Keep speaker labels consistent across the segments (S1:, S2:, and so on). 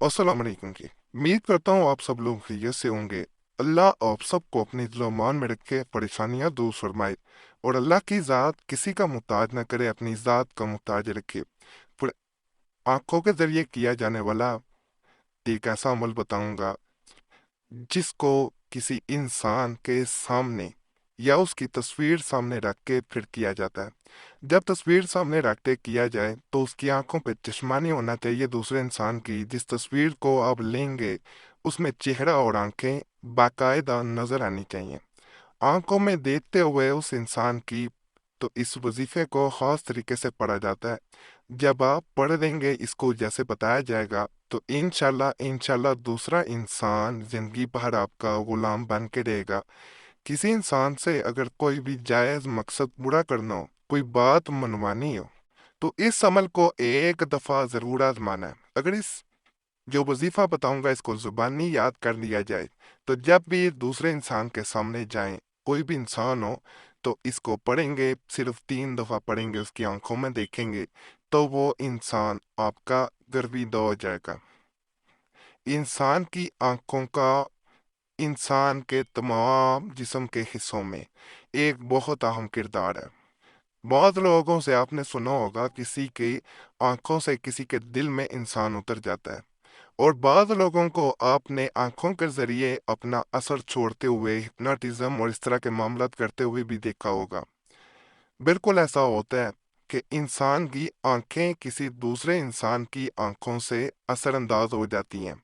S1: अस्सलाम वालेकुम जी। उम्मीद करता हूँ आप सब लोग खैरियत से होंगे। अल्लाह आप सबको अपनी दिल-ओ-मान में रखे, परेशानियां दूर फरमाए और अल्लाह की ज़ात किसी का मुहताज न करे, अपनी ज़ात का मुहताज रखे। फिर आंखों के जरिए किया जाने वाला एक ऐसा अमल बताऊंगा जिसको किसी इंसान के सामने या उसकी तस्वीर सामने रख के फिर किया जाता है। जब तस्वीर सामने रख के किया जाए तो उसकी आंखों पे चश्मा नहीं होना चाहिए दूसरे इंसान की। जिस तस्वीर को आप लेंगे उसमें चेहरा और आंखें बाकायदा नजर आनी चाहिए। आंखों में देखते हुए उस इंसान की तो इस वजीफे को खास तरीके से पढ़ा जाता है। जब आप पढ़ देंगे इसको जैसे बताया जाएगा तो इंशाल्लाह इंशाल्लाह दूसरा इंसान जिंदगी भर आपका गुलाम बन के रहेगा। किसी इंसान से अगर कोई भी जायज मकसद पूरा करना हो, कोई बात मनवानी हो, तो इस अमल को एक दफा जरूर आजमाना है। अगर इस जो वजीफा बताऊंगा इसको जुबानी याद कर लिया जाए तो जब भी दूसरे इंसान के सामने जाएं, कोई भी इंसान हो, तो इसको पढ़ेंगे, सिर्फ 3 दफा पढ़ेंगे, उसकी आंखों में देखेंगे तो वो इंसान आपका गर्विदा हो जाएगा। इंसान की आंखों का इंसान के तमाम जिस्म के हिस्सों में एक बहुत अहम किरदार है। बहुत लोगों से आपने सुना होगा किसी की आंखों से किसी के दिल में इंसान उतर जाता है, और बाद लोगों को आपने आंखों के जरिए अपना असर छोड़ते हुए हिप्नोटिज्म और इस तरह के मामला करते हुए भी देखा होगा। बिल्कुल ऐसा होता है कि इंसान की आंखें किसी दूसरे इंसान की आंखों से असरअंदाज हो जाती हैं,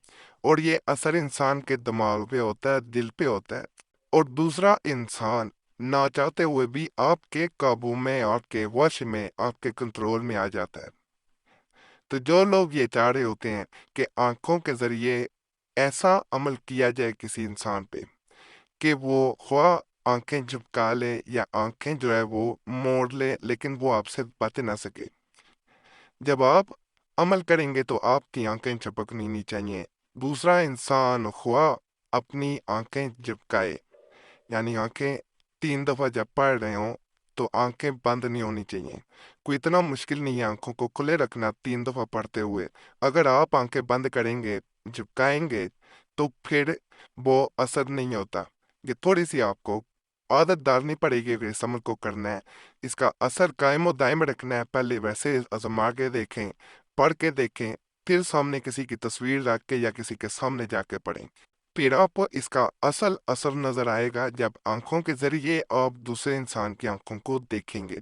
S1: और ये असर इंसान के दिमाग पे होता है, दिल पे होता है, और दूसरा इंसान ना चाहते हुए भी आपके काबू में, आपके वश में, आपके कंट्रोल में आ जाता है। तो जो लोग ये चाह रहे होते हैं कि आंखों के जरिए ऐसा अमल किया जाए किसी इंसान पे कि वो ख्वाह आंखें झपका ले या आंखें जो है वो मोड़ ले लेकिन वो आपसे बातें ना सके, जब आप अमल करेंगे तो आपकी आंखें झपकनी नहीं चाहिए। दूसरा इंसान ख्वाह अपनी आंखें झपकाए, यानी आंखें 3 दफा जब पढ़ रहे हो तो आंखें बंद नहीं होनी चाहिए। कोई इतना मुश्किल नहीं है आंखों को खुले रखना 3 दफा पढ़ते हुए। अगर आप आंखें बंद करेंगे, झुकाएंगे, तो फिर वो असर नहीं होता। ये थोड़ी सी आपको आदत डालनी पड़ेगी अगर इस अमल को करना है। इसका असर कायम और दायम रखना है। पहले वैसे आजमा के देखें, पढ़ के देखें, फिर सामने किसी की तस्वीर रख के या किसी के सामने जाके पढ़ें। फिर आपको इसका असल असर नजर आएगा जब आंखों के जरिए आप दूसरे इंसान की आंखों को देखेंगे।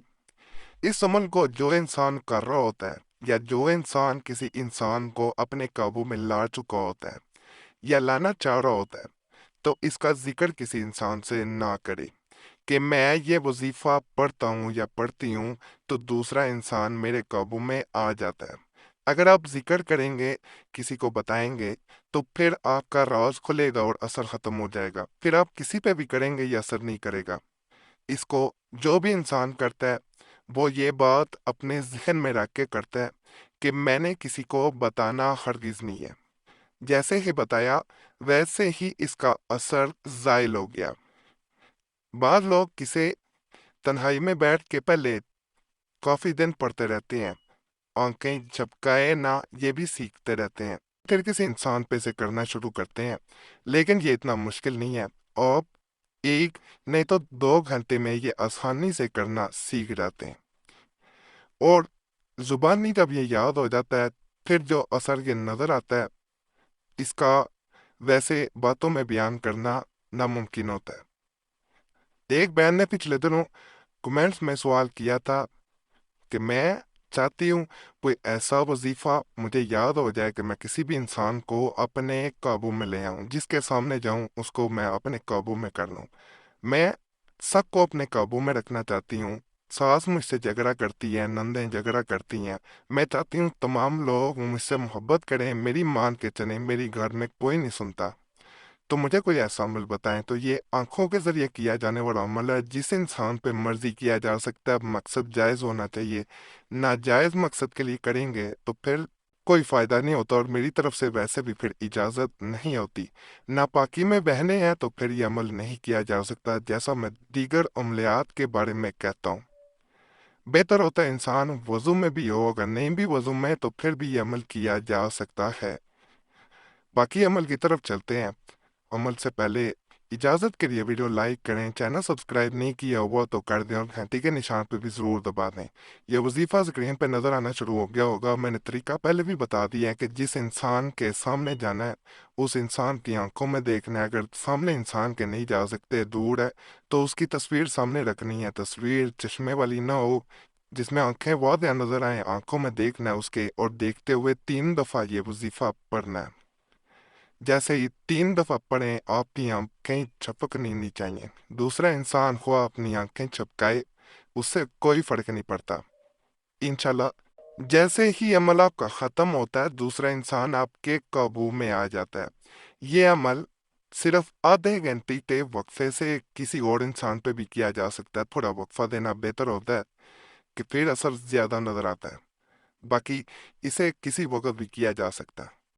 S1: इस अमल को जो इंसान कर रहा होता है या जो इंसान किसी इंसान को अपने काबू में ला चुका होता है या लाना चाह रहा होता है, तो इसका जिक्र किसी इंसान से ना करे कि मैं ये वजीफा पढ़ता हूँ या पढ़ती हूँ तो दूसरा इंसान मेरे काबू में आ जाता है। अगर आप जिक्र करेंगे, किसी को बताएंगे, तो फिर आपका राज खुलेगा और असर खत्म हो जाएगा। फिर आप किसी पे भी करेंगे ये असर नहीं करेगा। इसको जो भी इंसान करता है वो ये बात अपने जहन में रख के करता है कि मैंने किसी को बताना हरगिज नहीं है। जैसे ही बताया वैसे ही इसका असर जायल हो गया। बाद लोग किसी तन्हाई में बैठ के पहले काफी दिन पढ़ते रहते हैं, आंखें झपकाए ना ये भी सीखते रहते हैं, फिर किसी इंसान पे से करना शुरू करते हैं। लेकिन ये इतना मुश्किल नहीं है। आप एक नहीं तो 2 घंटे में ये आसानी से करना सीख जाते हैं, और जुबानी जब ये याद हो जाता है फिर जो असर ये नजर आता है इसका वैसे बातों में बयान करना नामुमकिन होता है। एक बहन ने पिछले दिनों कमेंट्स में सवाल किया था कि मैं चाहती हूँ कोई ऐसा वजीफा मुझे याद हो जाए कि मैं किसी भी इंसान को अपने काबू में ले आऊं, जिसके सामने जाऊं उसको मैं अपने काबू में कर लूं। मैं सबको अपने काबू में रखना चाहती हूँ। सास मुझसे झगड़ा करती है, नंदें झगड़ा करती हैं, मैं चाहती हूँ तमाम लोग मुझसे मोहब्बत करें, मेरी मान के चलें, मेरी घर में कोई नहीं सुनता। तो मुझे कोई ऐसा अमल बताएं। तो ये आंखों के जरिए किया जाने वाला अमल है, जिस इंसान पे मर्जी किया जा सकता है। मकसद जायज होना चाहिए। नाजायज मकसद के लिए करेंगे तो फिर कोई फायदा नहीं होता, और मेरी तरफ से वैसे भी फिर इजाजत नहीं होती। नापाकी में बहने हैं तो फिर ये अमल नहीं किया जा सकता, जैसा मैं दीगर अमलियात के बारे में कहता हूँ। बेहतर होता है इंसान वजू में भी हो, अगर नहीं भी वजू में तो फिर भी ये अमल किया जा सकता है। باقی عمل کی طرف چلتے ہیں۔ عمل سے پہلے اجازت کے لیے ویڈیو لائک کریں، چینل سبسکرائب نہیں کیا ہوا تو کر دیں، اور گھنٹی کے نشان پہ بھی ضرور دبا دیں۔ یہ وظیفہ اسکرین پہ نظر آنا شروع ہو گیا ہوگا۔ میں نے طریقہ پہلے بھی بتا دیا ہے کہ جس انسان کے سامنے جانا ہے اس انسان کی آنکھوں میں دیکھنا ہے۔ اگر سامنے انسان کے نہیں جا سکتے، دور ہے، تو اس کی تصویر سامنے رکھنی ہے۔ تصویر چشمے والی نہ ہو، جس میں آنکھیں واضح نظر آئیں، آنکھوں میں دیکھنا ہے اس کے، اور دیکھتے ہوئے 3 دفعہ یہ وظیفہ پڑھنا ہے۔ جیسے ہی 3 دفعہ پڑھیں آپ کی آنکھیں چھپکنی نہیں چاہیے۔ دوسرا انسان خواہ اپنی آنکھیں چھپکائے، اس سے کوئی فرق نہیں پڑتا انشاءاللہ۔ جیسے ہی عمل آپ کا ختم ہوتا ہے دوسرا انسان آپ کے قابو میں آ جاتا ہے۔ یہ عمل صرف آدھے گھنٹے کے وقفے سے کسی اور انسان پہ بھی کیا جا سکتا ہے۔ تھوڑا وقفہ دینا بہتر ہوتا ہے کہ پھر اثر زیادہ نظر آتا ہے۔ باقی اسے کسی وقت بھی کیا جا سکتا ہے۔